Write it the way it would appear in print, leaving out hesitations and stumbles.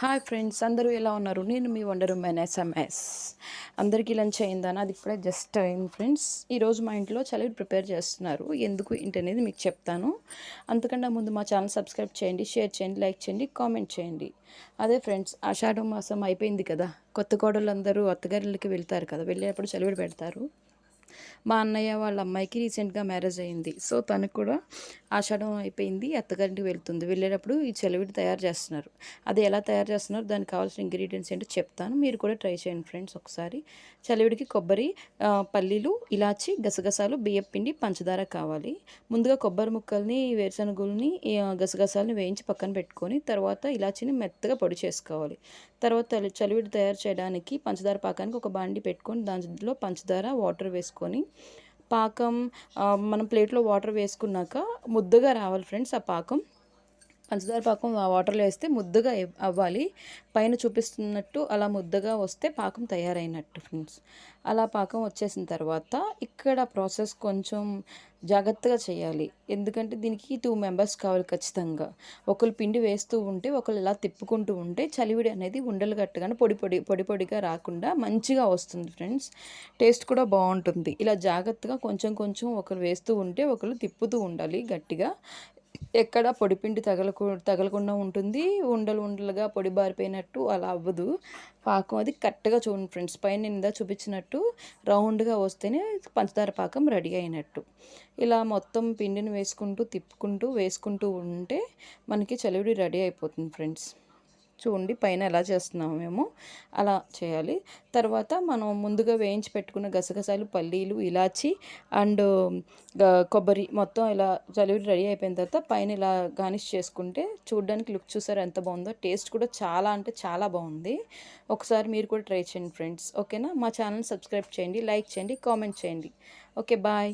Hi friends, అందరూ ఎలా ఉన్నారు? నేను మీ వండర్ ఉమెన్ ఎస్ఎంఎస్. అందరికీ లంచ్ అయిందా? నాది ఇప్పుడే జస్ట్ అయింది ఫ్రెండ్స్. ఈరోజు మా ఇంట్లో చలివిడి ప్రిపేర్ చేస్తున్నారు. ఎందుకు ఏంటి అనేది మీకు చెప్తాను. అంతకన్నా ముందు మా ఛానల్ సబ్స్క్రైబ్ చేయండి, షేర్ చేయండి, లైక్ చేయండి, కామెంట్ చేయండి. అదే ఫ్రెండ్స్, ఆషాఢ మాసం అయిపోయింది కదా. కొత్త కోడళ్ళందరూ అత్తగారులకి వెళ్తారు కదా, వెళ్ళేటప్పుడు చలివిడి పెడతారు. మా అన్నయ్య వాళ్ళ అమ్మాయికి రీసెంట్గా మ్యారేజ్ అయింది. సో తనకు కూడా ఆషాఢం అయిపోయింది, అత్తగారింటికి వెళ్తుంది. వెళ్ళేటప్పుడు ఈ చలివిడి తయారు చేస్తున్నారు. అది ఎలా తయారు చేస్తున్నారు, దానికి కావాల్సిన ఇంగ్రీడియంట్స్ ఏంటో చెప్తాను. మీరు కూడా ట్రై చేయండి ఫ్రెండ్స్ ఒకసారి. చలివిడికి కొబ్బరి, పల్లీలు, ఇలాచి, గసగసాలు, బియ్యపిండి, పంచదార కావాలి. ముందుగా కొబ్బరి ముక్కల్ని, వేరుశనగుల్ని, గసగసాలని వేయించి పక్కన పెట్టుకొని తర్వాత ఇలాచిని మెత్తగా పొడి చేసుకోవాలి. తర్వాత చలివిడి తయారు చేయడానికి పంచదార పాకానికి ఒక బాండి పెట్టుకొని దాంట్లో పంచదార, వాటర్ వేసుకొని పాకం, మనం ప్లేట్లో వాటర్ వేసుకున్నాక ముద్దగా రావాలి ఫ్రెండ్స్. ఆ పాకం, పంచదార పాకం ఆ వాటర్లో వేస్తే ముద్దగా అవ్వాలి. పైన చూపిస్తున్నట్టు అలా ముద్దగా వస్తే పాకం తయారైనట్టు ఫ్రెండ్స్. అలా పాకం వచ్చేసిన తర్వాత ఇక్కడ ప్రాసెస్ కొంచెం జాగ్రత్తగా చేయాలి. ఎందుకంటే దీనికి 2 మెంబర్స్ కావాలి ఖచ్చితంగా. ఒకరు పిండి వేస్తూ ఉంటే ఒకరు ఇలా తిప్పుకుంటూ ఉంటే చలివిడి అనేది ఉండలు కట్టగానే పొడిగా రాకుండా మంచిగా వస్తుంది ఫ్రెండ్స్. టేస్ట్ కూడా బాగుంటుంది. ఇలా జాగ్రత్తగా కొంచెం కొంచెం ఒకరు వేస్తూ ఉంటే ఒకరు తిప్పుతూ ఉండాలి గట్టిగా. ఎక్కడ పొడిపిండి తగలకుండా ఉంటుంది. ఉండలుగా పొడి బారిపోయినట్టు అలా అవ్వదు. పాకం అది కరెక్ట్గా చూడండి ఫ్రెండ్స్. పైన నేను చూపించినట్టు రౌండ్గా వస్తేనే పంచదార పాకం రెడీ అయినట్టు. ఇలా మొత్తం పిండిని తిప్పుకుంటూ వేసుకుంటూ ఉంటే మనకి చలివిడి రెడీ అయిపోతుంది ఫ్రెండ్స్. చూడండి పైన ఎలా చేస్తున్నాము మేము, అలా చేయాలి. తర్వాత మనం ముందుగా వేయించి పెట్టుకున్న గసగసాలు, పల్లీలు, ఇలాచి అండ్ కొబ్బరి మొత్తం ఇలా చలివిడి రెడీ అయిపోయిన తర్వాత పైన ఇలా గార్నిష్ చేసుకుంటే చూడడానికి లుక్ చూసారు ఎంత బాగుందో. టేస్ట్ కూడా చాలా అంటే చాలా బాగుంది. ఒకసారి మీరు కూడా ట్రై చేయండి ఫ్రెండ్స్. ఓకేనా? మా ఛానల్ సబ్స్క్రైబ్ చేయండి, లైక్ చేయండి, కామెంట్ చేయండి. Okay, bye.